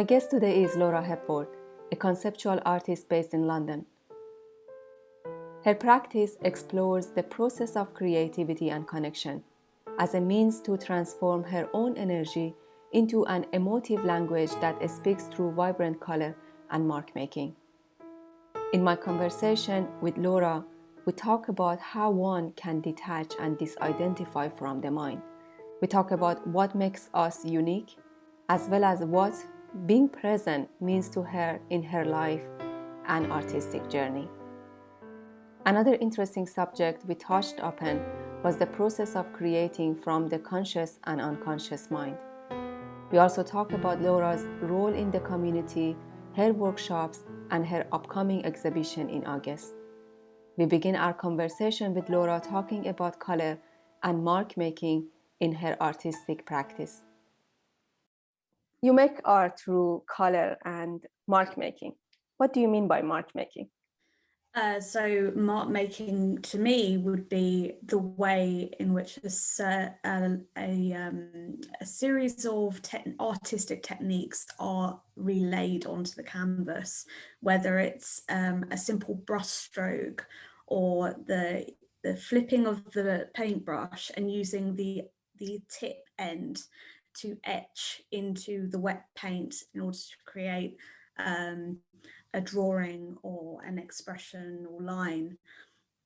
My guest today is Laura Hepworth, a conceptual artist based in London. Her practice explores the process of creativity and connection as a means to transform her own energy into an emotive language that speaks through vibrant color and mark making. In my conversation with Laura, we talk about how one can detach and disidentify from the mind. We talk about what makes us unique, as well as what being present means to her in her life and artistic journey. Another interesting subject we touched upon was the process of creating from the conscious and unconscious mind. We also talk about Laura's role in the community, her workshops, and her upcoming exhibition in August. We begin our conversation with Laura talking about color and mark making in her artistic practice. You make art through color and mark making. What do you mean by mark making? So mark making to me would be the way in which a series of artistic techniques are relayed onto the canvas, whether it's a simple brush stroke or the flipping of the paintbrush and using the tip end to etch into the wet paint in order to create a drawing or an expression or line.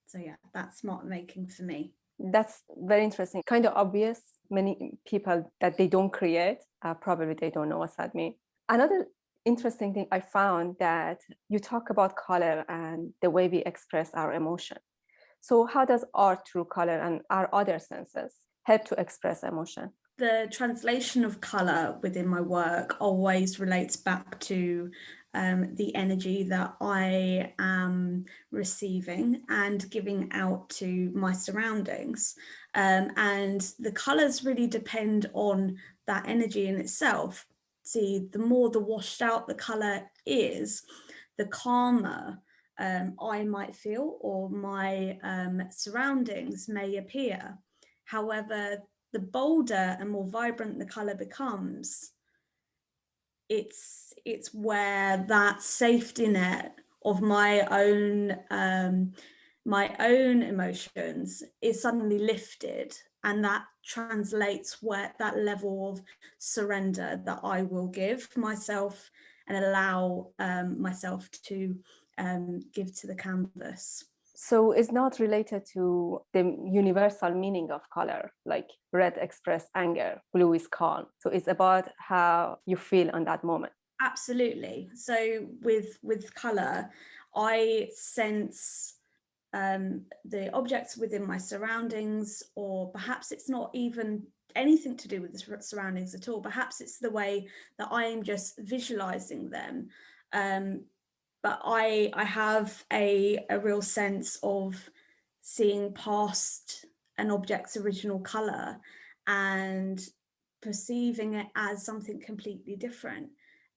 So yeah, that's mark making for me. That's very interesting. Kind of obvious. Many people that they don't create, probably they don't know what that means. Another interesting thing I found that you talk about color and the way we express our emotion. So how does art through color and our other senses help to express emotion? The translation of colour within my work always relates back to the energy that I am receiving and giving out to my surroundings. And the colours really depend on that energy in itself. See, the more the washed out the colour is, the calmer I might feel or my surroundings may appear. However, the bolder and more vibrant the colour becomes, it's where that safety net of my own emotions is suddenly lifted, and that translates where that level of surrender that I will give myself and allow myself to give to the canvas. So it's not related to the universal meaning of color, like red express anger, blue is calm. So it's about how you feel on that moment. Absolutely. So with color, I sense the objects within my surroundings, or perhaps it's not even anything to do with the surroundings at all. Perhaps it's the way that I am just visualizing them. But I have a real sense of seeing past an object's original color and perceiving it as something completely different.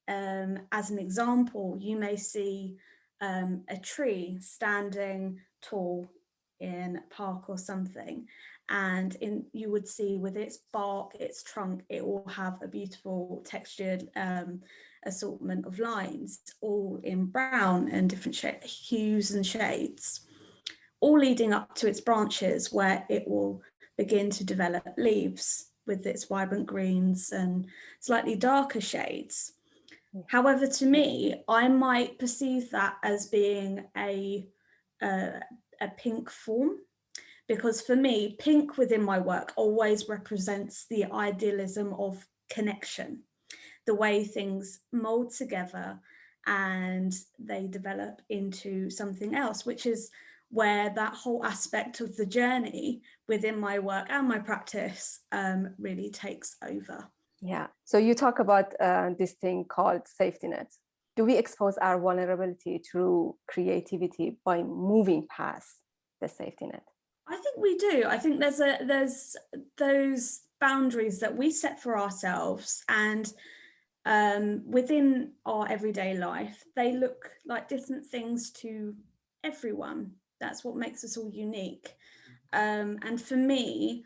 As an example, you may see a tree standing tall in a park or something, and you would see with its bark, its trunk, it will have a beautiful textured assortment of lines, all in brown and different hues and shades, all leading up to its branches, where it will begin to develop leaves with its vibrant greens and slightly darker shades. However, to me, I might perceive that as being a pink form, because for me, pink within my work always represents the idealism of connection, the way things mold together and they develop into something else, which is where that whole aspect of the journey within my work and my practice really takes over. Yeah. So you talk about this thing called safety net. Do we expose our vulnerability through creativity by moving past the safety net? I think we do. I think there's those boundaries that we set for ourselves, and within our everyday life, they look like different things to everyone. That's what makes us all unique. And for me,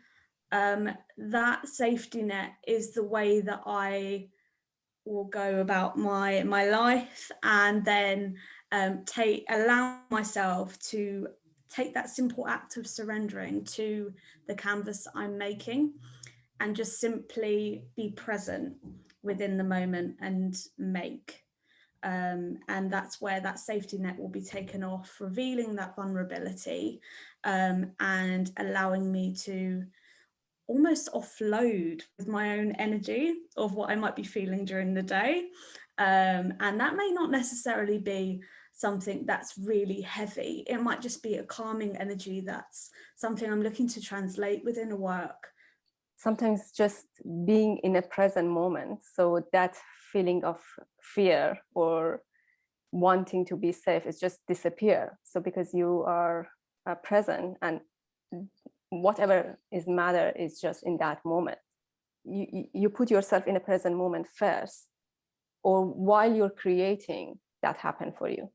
that safety net is the way that I will go about my life, and then allow myself to take that simple act of surrendering to the canvas I'm making, and just simply be present within the moment and make. And that's where that safety net will be taken off, revealing that vulnerability, and allowing me to almost offload with my own energy of what I might be feeling during the day. And that may not necessarily be something that's really heavy. It might just be a calming energy that's something I'm looking to translate within a work. Sometimes just being in a present moment, so that feeling of fear or wanting to be safe is just disappear. So because you are present, and whatever is matter is just in that moment, you put yourself in a present moment first, or while you're creating, that happen for you.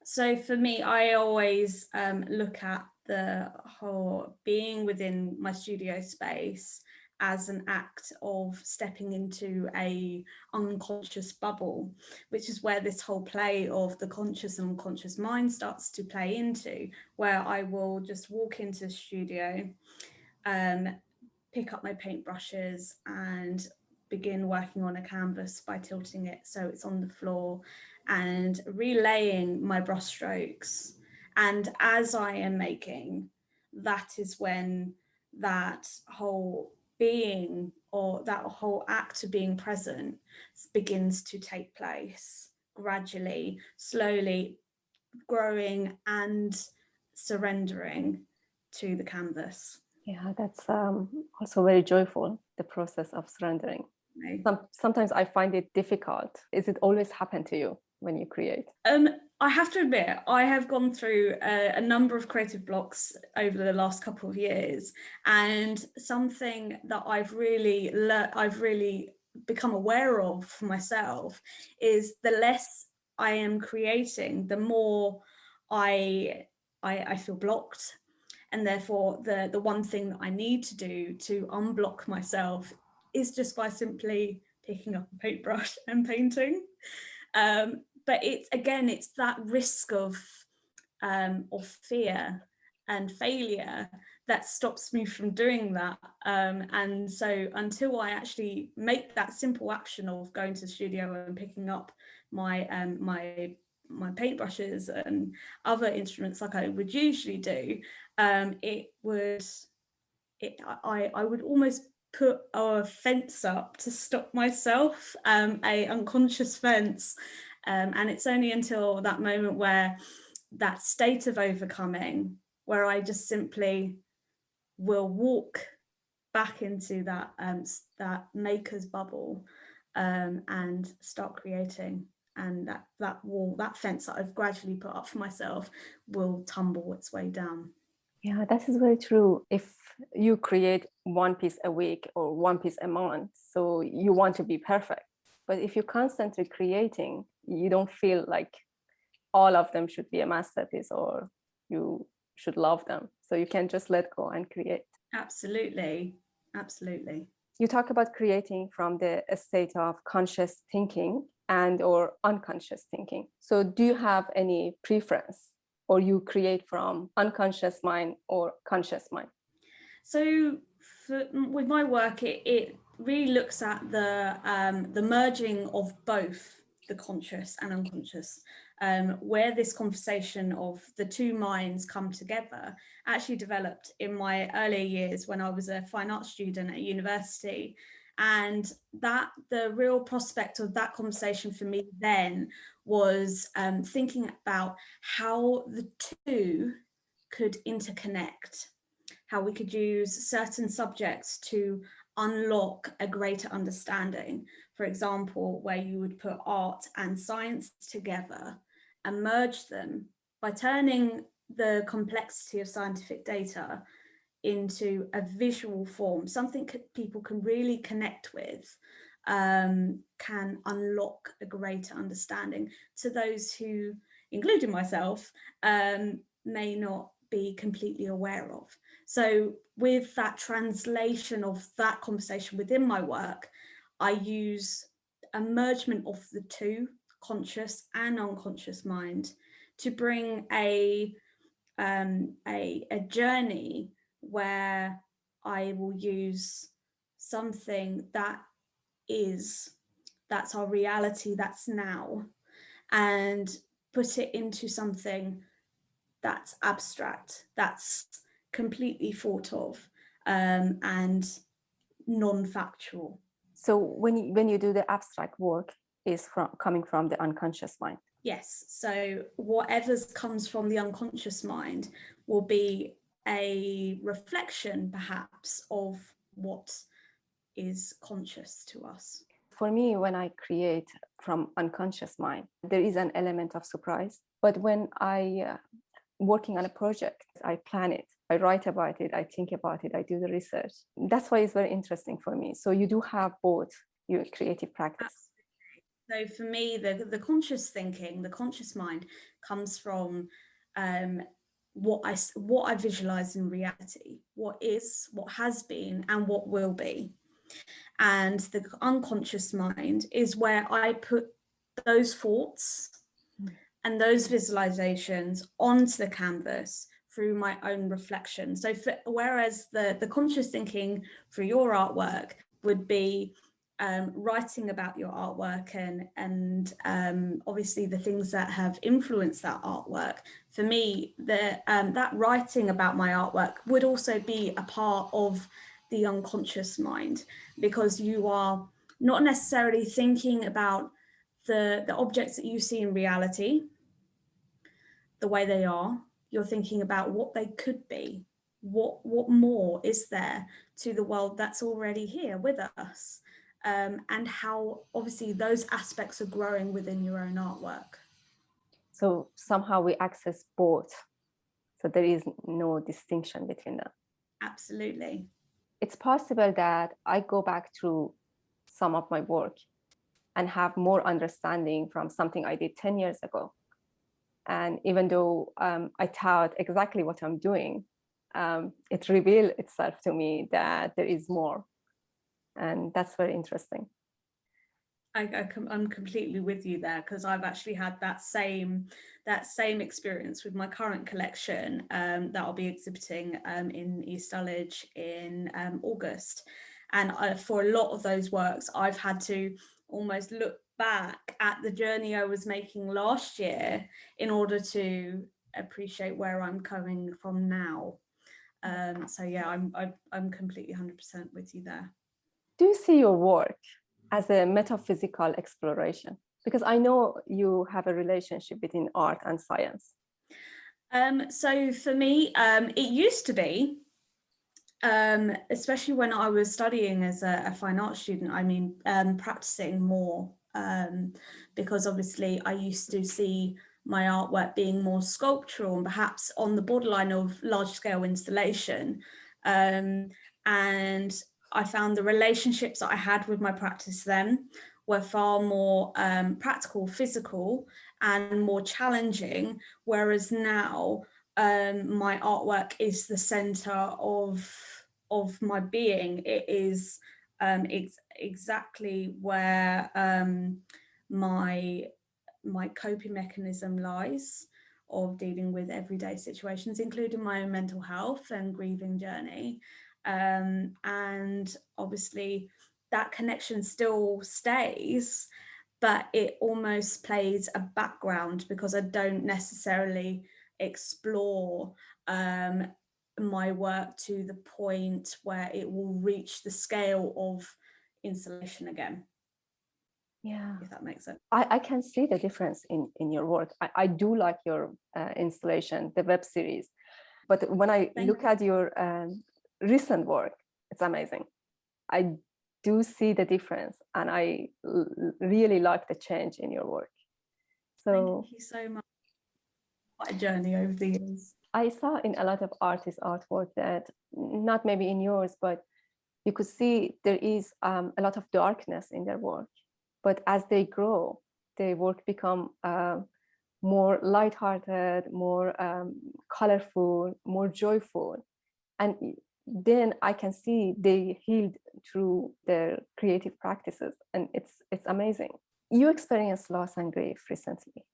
So for me, I always look at the whole being within my studio space as an act of stepping into a unconscious bubble, which is where this whole play of the conscious and unconscious mind starts to play into, where I will just walk into the studio, pick up my paintbrushes and begin working on a canvas by tilting it so it's on the floor and relaying my brush strokes. And as I am making, that is when that whole being, or that whole act of being present, begins to take place gradually, slowly, growing and surrendering to the canvas. Yeah, that's also very joyful, the process of surrendering. Sometimes I find it difficult. Is it always happen to you when you create? I have to admit, I have gone through a number of creative blocks over the last couple of years, and something that I've really become aware of for myself is the less I am creating, the more I feel blocked. And therefore, the one thing that I need to do to unblock myself is just by simply picking up a paintbrush and painting. But it's that risk of fear and failure that stops me from doing that. And so until I actually make that simple action of going to the studio and picking up my my paintbrushes and other instruments like I would usually do, I would almost put a fence up to stop myself, a unconscious fence. And it's only until that moment where that state of overcoming, where I just simply will walk back into that that maker's bubble, and start creating. And that wall, that fence that I've gradually put up for myself, will tumble its way down. Yeah, that is very true. If you create one piece a week or one piece a month, so you want to be perfect. But if you're constantly creating, you don't feel like all of them should be a masterpiece or you should love them. So you can just let go and create. Absolutely. Absolutely. You talk about creating from the state of conscious thinking and or unconscious thinking. So do you have any preference, or you create from unconscious mind or conscious mind? So with my work, it really looks at the merging of both the conscious and unconscious, where this conversation of the two minds come together actually developed in my earlier years when I was a fine arts student at university. And that the real prospect of that conversation for me then was thinking about how the two could interconnect, how we could use certain subjects to unlock a greater understanding. For example, where you would put art and science together and merge them by turning the complexity of scientific data into a visual form, something people can really connect with, can unlock a greater understanding to those who, including myself, may not be completely aware of. So with that translation of that conversation within my work, I use a mergement of the two, conscious and unconscious mind, to bring a journey where I will use something that's our reality, that's now, and put it into something that's abstract, that's completely thought of, and non-factual. So when you do the abstract work, is coming from the unconscious mind. Yes, so whatever comes from the unconscious mind will be a reflection perhaps of what is conscious to us. For me, when I create from unconscious mind, there is an element of surprise. But when I working on a project, I plan it, I write about it, I think about it, I do the research. That's why it's very interesting for me. So you do have both your creative practice. So for me, the conscious thinking, the conscious mind comes from what I visualize in reality, what is, what has been, and what will be. And the unconscious mind is where I put those thoughts and those visualizations onto the canvas through my own reflection. So whereas the conscious thinking for your artwork would be writing about your artwork and obviously the things that have influenced that artwork, for me, that writing about my artwork would also be a part of the unconscious mind, because you are not necessarily thinking about the objects that you see in reality the way they are. You're thinking about what they could be, what more is there to the world that's already here with us, and how obviously those aspects are growing within your own artwork. So somehow we access both. So there is no distinction between them. Absolutely. It's possible that I go back through some of my work and have more understanding from something I did 10 years ago. And even though I thought exactly what I'm doing, it revealed itself to me that there is more. And that's very interesting. I'm completely with you there, because I've actually had that same experience with my current collection that I'll be exhibiting in East Dulwich in August. And for a lot of those works, I've had to almost look back at the journey I was making last year in order to appreciate where I'm coming from now. So yeah, I'm completely 100% with you there. Do you see your work as a metaphysical exploration? Because I know you have a relationship between art and science. So for me, it used to be, especially when I was studying as a fine art student, I mean, practicing more, because obviously I used to see my artwork being more sculptural and perhaps on the borderline of large scale installation. And I found the relationships that I had with my practice then were far more practical, physical, and more challenging. Whereas now, my artwork is the center of my being. It is exactly where my coping mechanism lies, of dealing with everyday situations, including my own mental health and grieving journey. And obviously that connection still stays, but it almost plays a background because I don't necessarily explore my work to the point where it will reach the scale of installation again. Yeah, if that makes sense. I can see the difference in your work. I do like your installation, the web series, but when I look at your recent work, it's amazing. I do see the difference, and I really like the change in your work. So thank you so much. What a journey over the years. I saw in a lot of artists' artwork that, not maybe in yours, but you could see there is a lot of darkness in their work. But as they grow, their work become more lighthearted, more colorful, more joyful. And then I can see they healed through their creative practices, and it's amazing. You experienced loss and grief recently.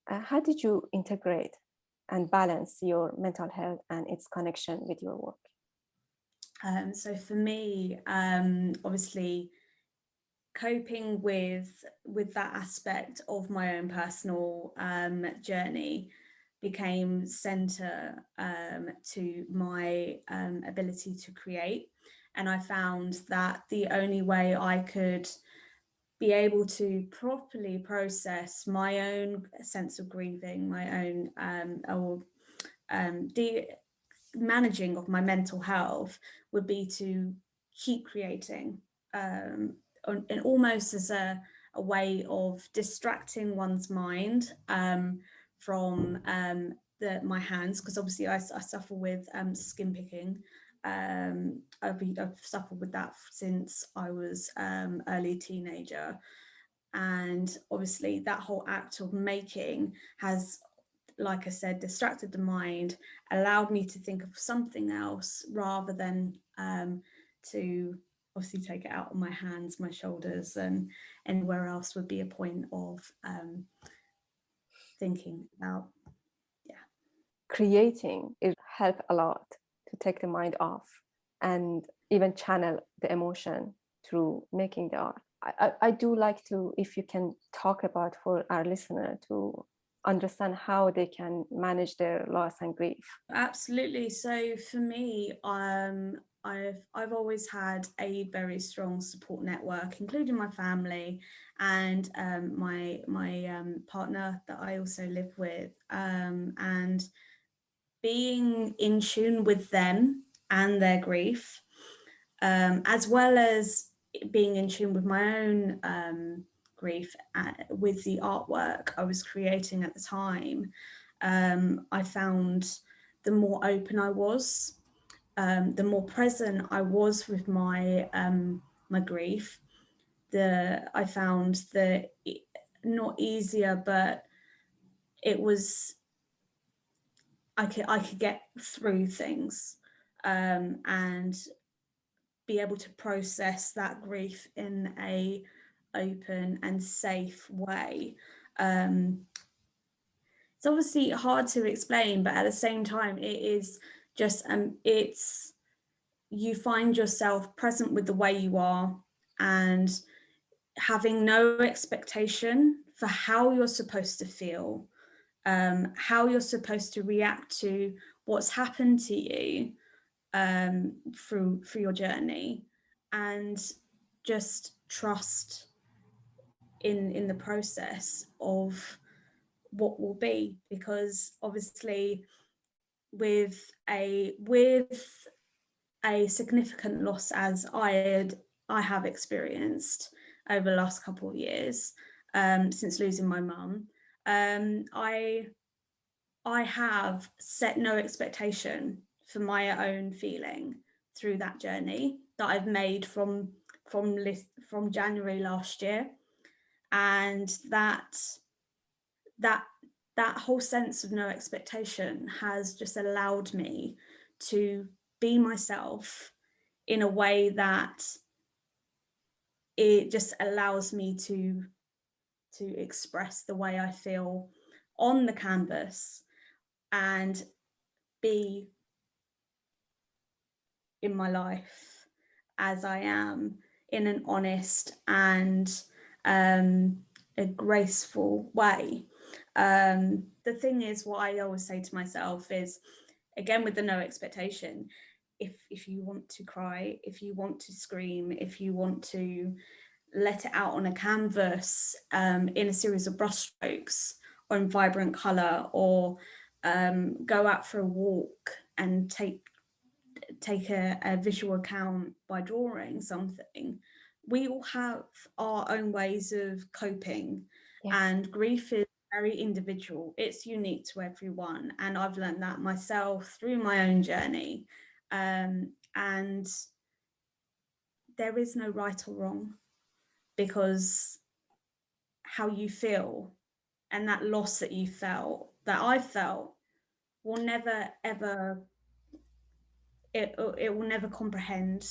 How did you integrate and balance your mental health and its connection with your work? So for me, obviously, coping with that aspect of my own personal journey became center to my ability to create. And I found that the only way I could be able to properly process my own sense of grieving, my own managing of my mental health would be to keep creating, and almost as a way of distracting one's mind from my hands, because obviously I suffer with skin picking. I've suffered with that since I was early teenager, and obviously that whole act of making has, like I said, distracted the mind, allowed me to think of something else rather than to obviously take it out on my hands, my shoulders, and anywhere else would be a point of thinking about. Yeah. Creating it help a lot to take the mind off and even channel the emotion through making the art. I do like to, if you can talk about for our listener to understand how they can manage their loss and grief. Absolutely. So for me, I've always had a very strong support network, including my family and my partner that I also live with, and being in tune with them and their grief, as well as being in tune with my own grief with the artwork I was creating at the time. I found the more open I was, the more present I was with my my grief, I found that not easier, but it was, I could get through things, and be able to process that grief in a open and safe way. It's obviously hard to explain, but at the same time, it is just it's, you find yourself present with the way you are and having no expectation for how you're supposed to feel, how you're supposed to react to what's happened to you through your journey, and just trust in the process of what will be, because obviously with a significant loss as I have experienced over the last couple of years, since losing my mum, I have set no expectation for my own feeling through that journey that I've made from January last year, and that whole sense of no expectation has just allowed me to be myself in a way that it just allows me to express the way I feel on the canvas and be in my life as I am, in an honest and a graceful way. The thing is, what I always say to myself is, again, with the no expectation, if you want to cry, if you want to scream, if you want to let it out on a canvas, in a series of brushstrokes or in vibrant colour, or go out for a walk and take a visual account by drawing something, we all have our own ways of coping. Yeah. And grief is very individual, it's unique to everyone, and I've learned that myself through my own journey, and there is no right or wrong, because how you feel and that loss that you felt, that I felt, will never ever it will never comprehend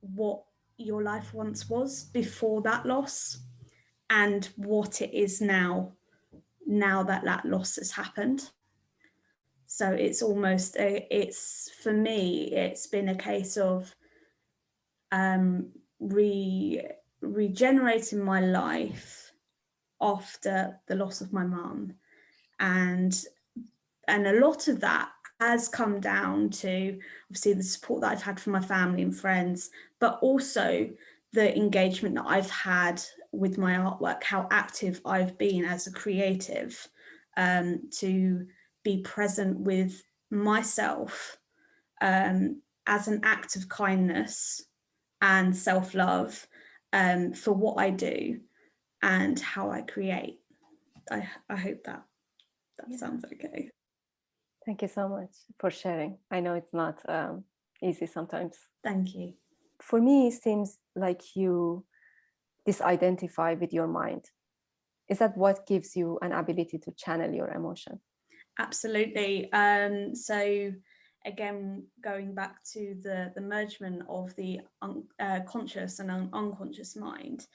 what your life once was before that loss and what it is now that loss has happened. So it's almost it's for me it's been a case of regenerating my life after the loss of my mum, and a lot of that has come down to obviously the support that I've had from my family and friends, but also the engagement that I've had with my artwork, how active I've been as a creative, to be present with myself as an act of kindness and self-love for what I do and how I create. I hope that sounds okay. Thank you so much for sharing. I know it's not easy sometimes. Thank you. For me, it seems like you disidentify with your mind. Is that what gives you an ability to channel your emotion? Absolutely. So again, going back to the mergement of the conscious and unconscious mind,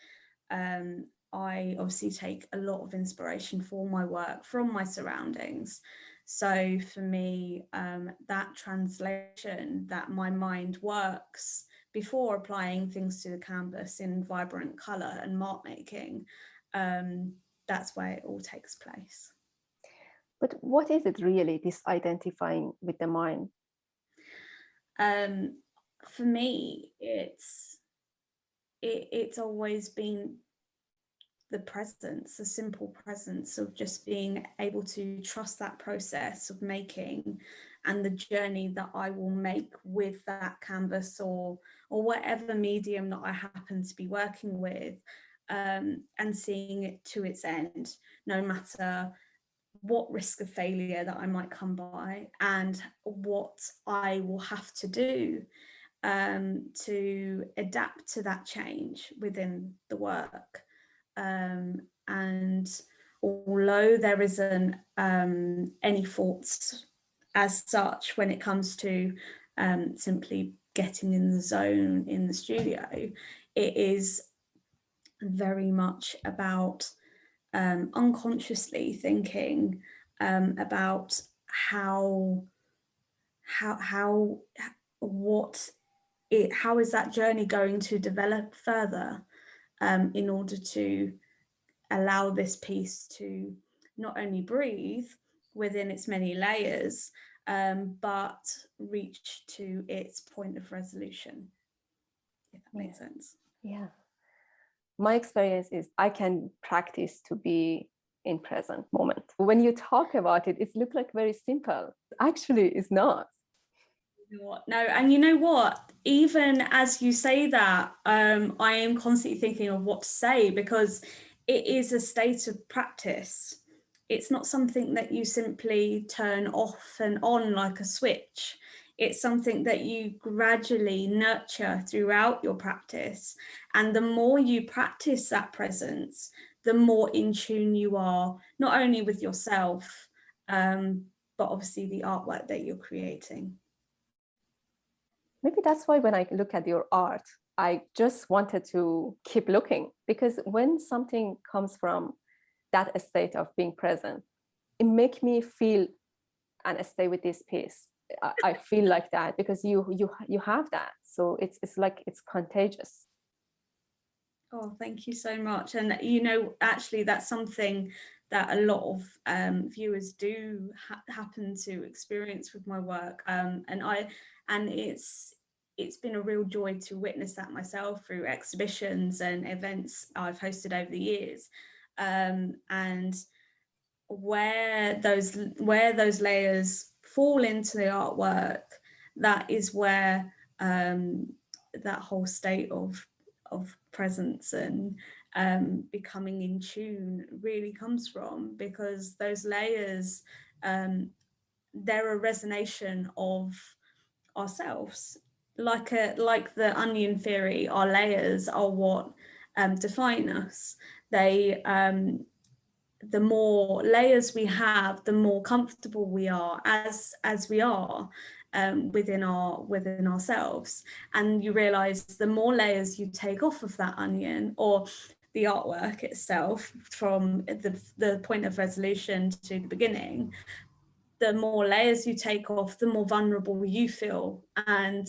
I obviously take a lot of inspiration for my work from my surroundings. So for me, that translation that my mind works before applying things to the canvas in vibrant colour and mark making, that's where it all takes place. But what is it really, this identifying with the mind? For me, it's always been the presence, the simple presence of just being able to trust that process of making and the journey that I will make with that canvas or whatever medium that I happen to be working with, and seeing it to its end, no matter what risk of failure that I might come by and what I will have to do to adapt to that change within the work. And although there isn't any faults as such when it comes to simply getting in the zone in the studio, it is very much about unconsciously thinking about how is that journey going to develop further, in order to allow this piece to not only breathe within its many layers, but reach to its point of resolution, if that makes sense. Yeah. My experience is I can practice to be in present moment. When you talk about it, it looks like very simple. Actually, it's not. No, and you know what? Even as you say that, I am constantly thinking of what to say, because it is a state of practice. It's not something that you simply turn off and on like a switch. It's something that you gradually nurture throughout your practice. And the more you practice that presence, the more in tune you are, not only with yourself, but obviously the artwork that you're creating. Maybe that's why when I look at your art, I just wanted to keep looking, because when something comes from that state of being present, it makes me feel and stay with this piece. I feel like that because you have that. So it's like it's contagious. Oh, thank you so much. And you know, actually, that's something that a lot of viewers do happen to experience with my work. And it's been a real joy to witness that myself through exhibitions and events I've hosted over the years. And where those layers fall into the artwork, that is where that whole state of presence and becoming in tune really comes from, because those layers, they're a resonation of ourselves. Like the onion theory, our layers are what define us. They the more layers we have, the more comfortable we are as we are, within ourselves. And you realize the more layers you take off of that onion, or the artwork itself, from the point of resolution to the beginning, the more layers you take off, the more vulnerable you feel. And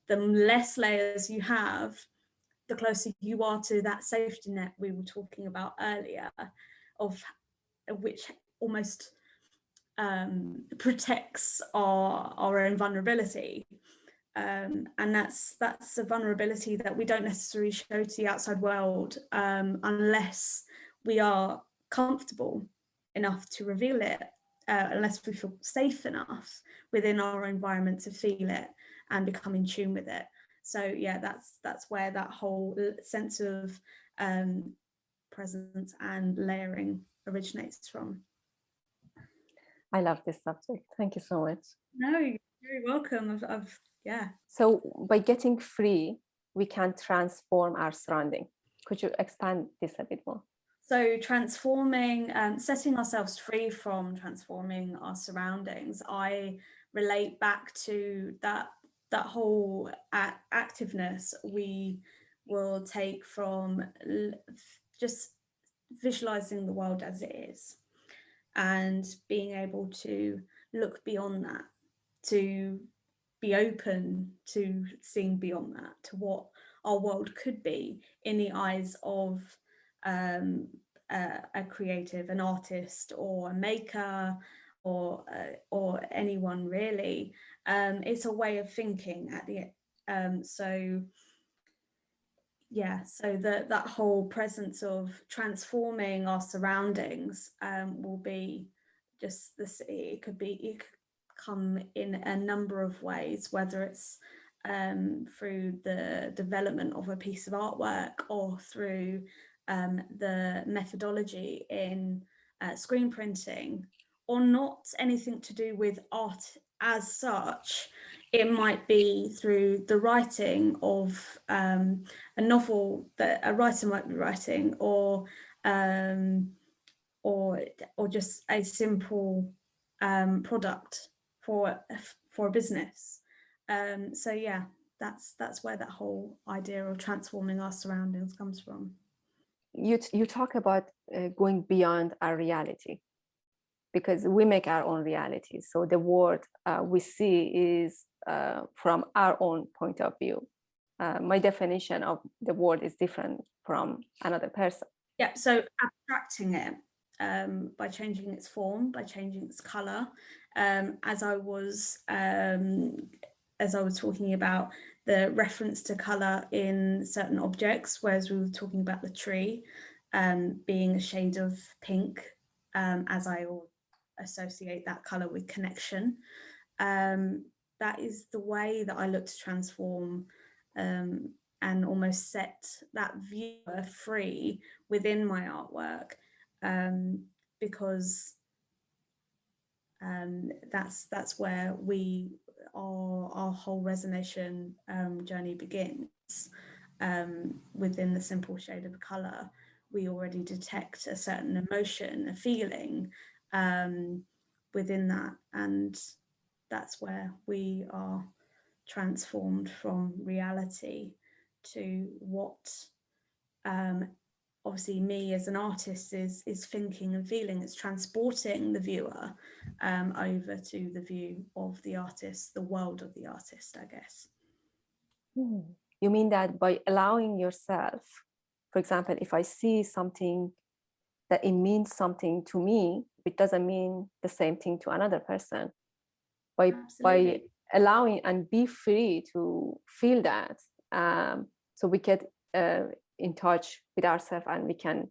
the less layers you have, the closer you are to that safety net we were talking about earlier, of which almost protects our own vulnerability. And that's a vulnerability that we don't necessarily show to the outside world unless we are comfortable enough to reveal it, unless we feel safe enough within our environment to feel it and become in tune with it. So yeah, that's where that whole sense of presence and layering originates from. I love this subject. Thank you so much. No, you're very welcome. Yeah. So by getting free, we can transform our surrounding. Could you expand this a bit more? So transforming, setting ourselves free from transforming our surroundings, I relate back to that whole activeness we will take from just visualizing the world as it is, and being able to look beyond that, to be open to seeing beyond that, to what our world could be in the eyes of a creative, an artist, or a maker, or anyone really. It's a way of thinking at the so yeah, so that whole presence of transforming our surroundings will be just this. It could come in a number of ways, whether it's through the development of a piece of artwork, or through the methodology in screen printing, or not anything to do with art as such. It might be through the writing of a novel that a writer might be writing, or just a simple product for a business. So yeah, that's where that whole idea of transforming our surroundings comes from. You talk about going beyond our reality, because we make our own reality. So the world we see is from our own point of view. My definition of the world is different from another person. Yeah, so abstracting it by changing its form, by changing its color, as I was talking about the reference to color in certain objects, whereas we were talking about the tree being a shade of pink, as I associate that color with connection. That is the way that I look to transform and almost set that viewer free within my artwork, because that's where our whole resonation journey begins. Within the simple shade of color, we already detect a certain emotion, a feeling within that, and that's where we are transformed from reality to what obviously me as an artist is thinking and feeling. It's transporting the viewer over to the view of the artist, the world of the artist, I guess. You mean that by allowing yourself, for example, if I see something that it means something to me, it doesn't mean the same thing to another person. By allowing and be free to feel that, so we get in touch with ourselves and we can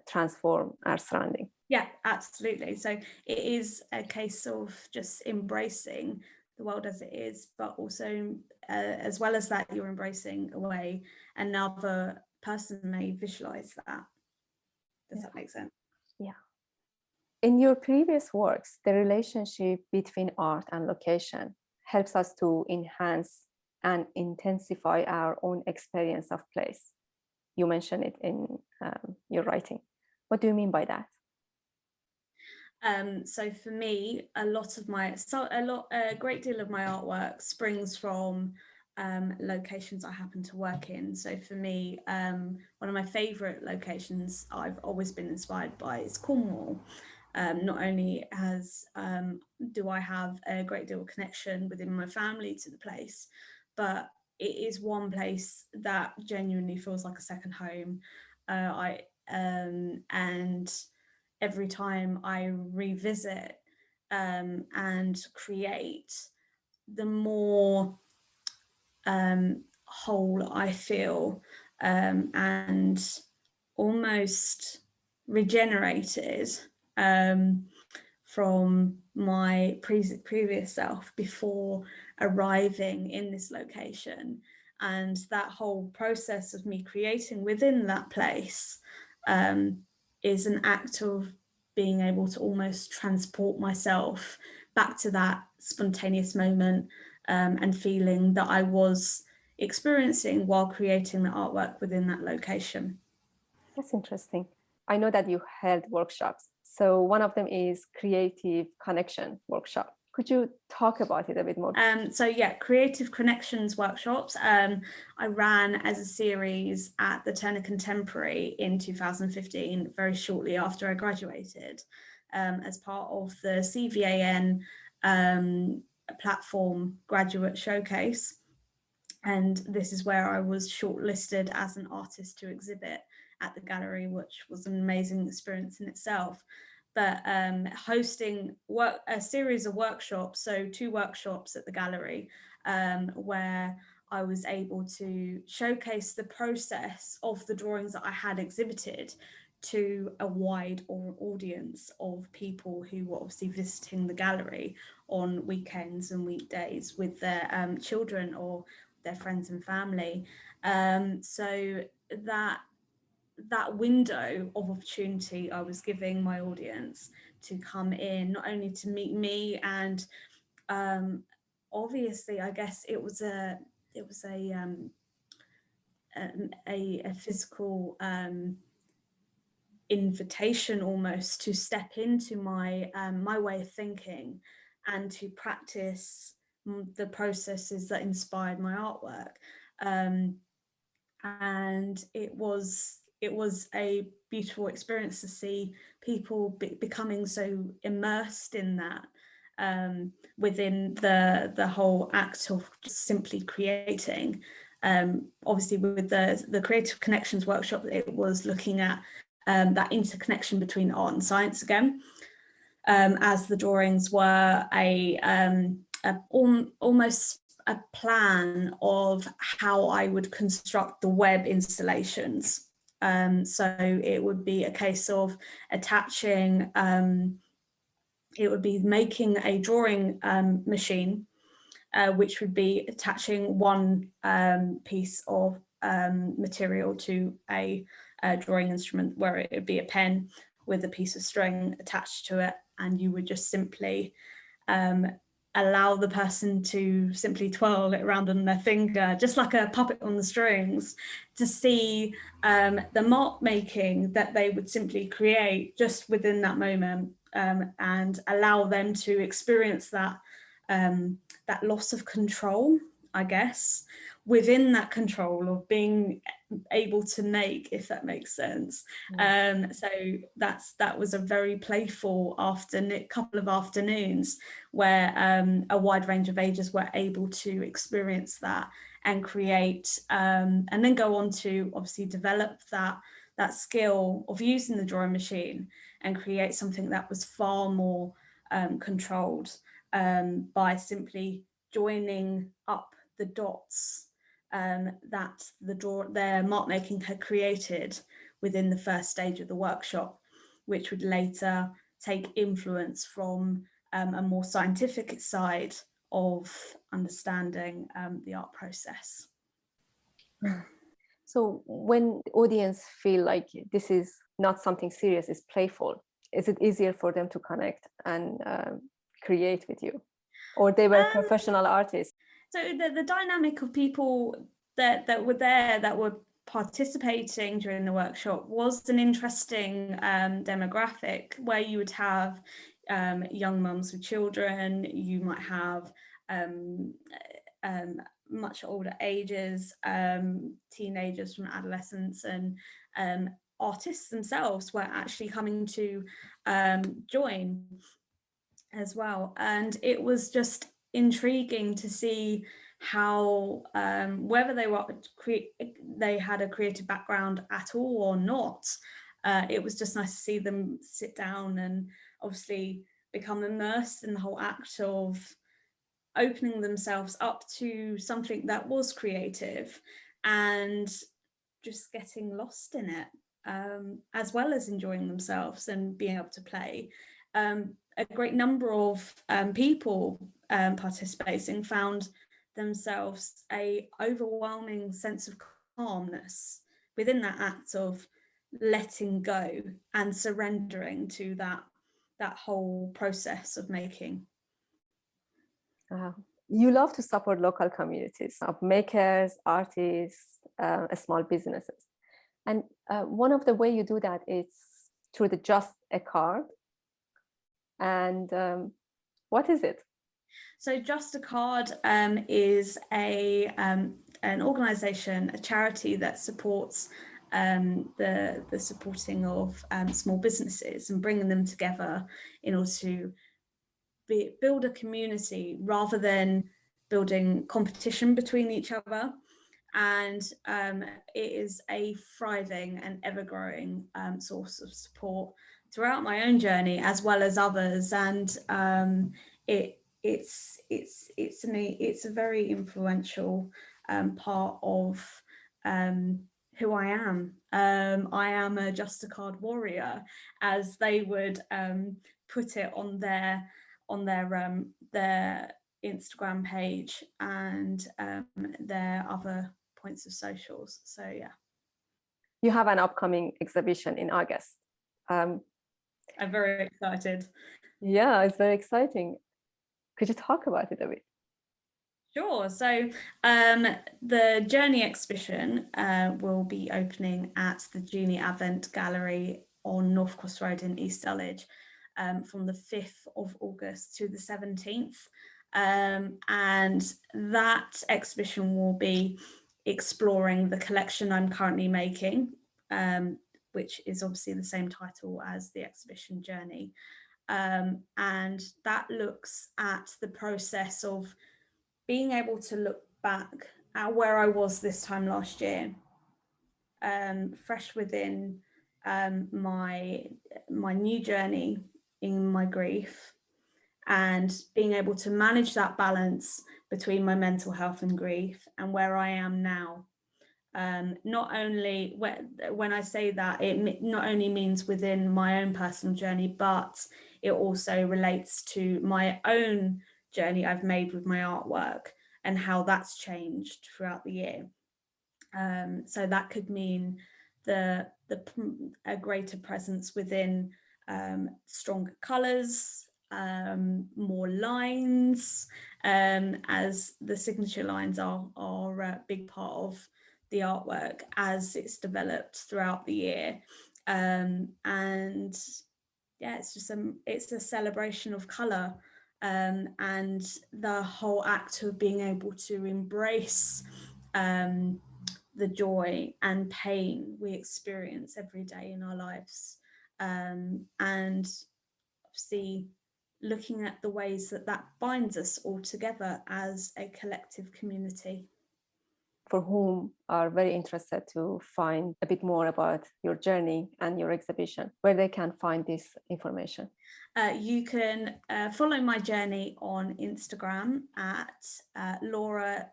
transform our surrounding. Yeah, absolutely. So it is a case of just embracing the world as it is, but also as well as that, you're embracing a way another person may visualize that. Does that make sense? Yeah. In your previous works, the relationship between art and location helps us to enhance and intensify our own experience of place. You mentioned it in your writing. What do you mean by that? So for me, a great deal of my artwork springs from locations I happen to work in. So for me, one of my favourite locations I've always been inspired by is Cornwall. Not only do I have a great deal of connection within my family to the place, but it is one place that genuinely feels like a second home. And every time I revisit and create, the more whole I feel, and almost regenerated from my previous self before arriving in this location. And that whole process of me creating within that place is an act of being able to almost transport myself back to that spontaneous moment, and feeling that I was experiencing while creating the artwork within that location. That's interesting. I know that you held workshops. So one of them is Creative Connection workshop. Could you talk about it a bit more? So yeah, Creative Connections workshops, I ran as a series at the Turner Contemporary in 2015, very shortly after I graduated, as part of the CVAN platform graduate showcase. And this is where I was shortlisted as an artist to exhibit at the gallery, which was an amazing experience in itself. But hosting a series of workshops, so 2 workshops at the gallery, where I was able to showcase the process of the drawings that I had exhibited to a wide audience of people who were obviously visiting the gallery on weekends and weekdays with their children or their friends and family. So that window of opportunity I was giving my audience to come in, not only to meet me, and obviously I guess it was a physical invitation almost to step into my way of thinking and to practice the processes that inspired my artwork. And it was a beautiful experience to see people becoming so immersed in that, within the whole act of just simply creating. Obviously with the Creative Connections workshop, it was looking at that interconnection between art and science again, as the drawings were almost a plan of how I would construct the web installations. So it would be a case of attaching, it would be making a drawing machine, which would be attaching one piece of material to a drawing instrument, where it would be a pen with a piece of string attached to it, and you would just simply allow the person to simply twirl it around on their finger, just like a puppet on the strings, to see the mark making that they would simply create just within that moment, and allow them to experience that loss of control, I guess, within that control of being able to make, if that makes sense. So that was a very playful couple of afternoons where a wide range of ages were able to experience that and create, and then go on to obviously develop that skill of using the drawing machine and create something that was far more controlled, by simply joining up the dots that their mark making had created within the first stage of the workshop, which would later take influence from a more scientific side of understanding the art process. So when the audience feel like this is not something serious, it's playful, is it easier for them to connect and create with you? Or they were professional artists? So the dynamic of people that were there, that were participating during the workshop, was an interesting demographic, where you would have young mums with children, you might have much older ages, teenagers from adolescence, and artists themselves were actually coming to join as well. And it was just intriguing to see how whether they had a creative background at all or not, it was just nice to see them sit down and obviously become immersed in the whole act of opening themselves up to something that was creative and just getting lost in it, as well as enjoying themselves and being able to play. A great number of people participating found themselves a overwhelming sense of calmness within that act of letting go and surrendering to that whole process of making. You love to support local communities of makers, artists, small businesses. And one of the way you do that is through the Just a Card. And what is it? So Just a Card is an organisation, a charity that supports the supporting of small businesses and bringing them together in order to build a community rather than building competition between each other. And it is a thriving and ever-growing source of support throughout my own journey as well as others. And it's a very influential part of who I am. I am a Just a Card warrior, as they would put it on their Instagram page and their other points of socials. So yeah. You have an upcoming exhibition in August. I'm very excited. Yeah, it's very exciting. Could you talk about it a bit? Sure. So the Journey exhibition will be opening at the Juni Advent Gallery on North Cross Road in East Dulwich from the 5th of August to the 17th. And that exhibition will be exploring the collection I'm currently making, which is obviously the same title as the exhibition Journey. And that looks at the process of being able to look back at where I was this time last year, fresh within my new journey in my grief, and being able to manage that balance between my mental health and grief and where I am now. Not only when I say that, it not only means within my own personal journey, but it also relates to my own journey I've made with my artwork and how that's changed throughout the year. So that could mean a greater presence within stronger colours, more lines, as the signature lines are a big part of the artwork as it's developed throughout the year. And yeah, it's a celebration of colour, and the whole act of being able to embrace the joy and pain we experience every day in our lives, and obviously looking at the ways that binds us all together as a collective community. For whom are very interested to find a bit more about your journey and your exhibition, where they can find this information? You can follow my journey on Instagram at laura.e.hepworth,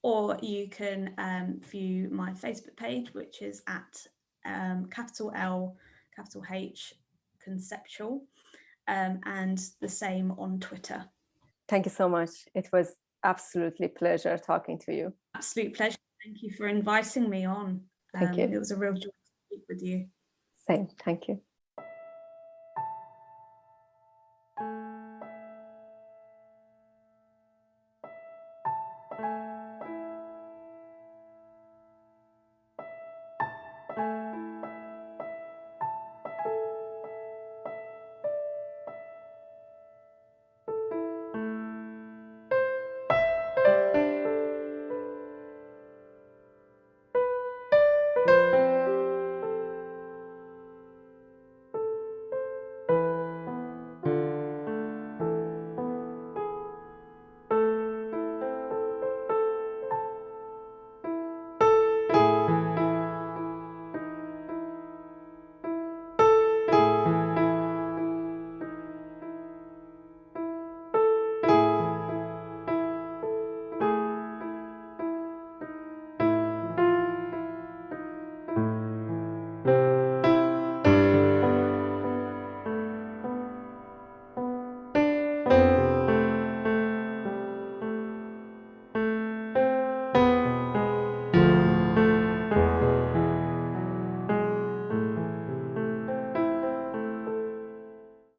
or you can view my Facebook page, which is at capital L, capital H, Conceptual, and the same on Twitter. Thank you so much. It was absolutely pleasure talking to you. Absolute pleasure. Thank you for inviting me on. Thank you. It was a real joy to speak with you. Same. Thank you.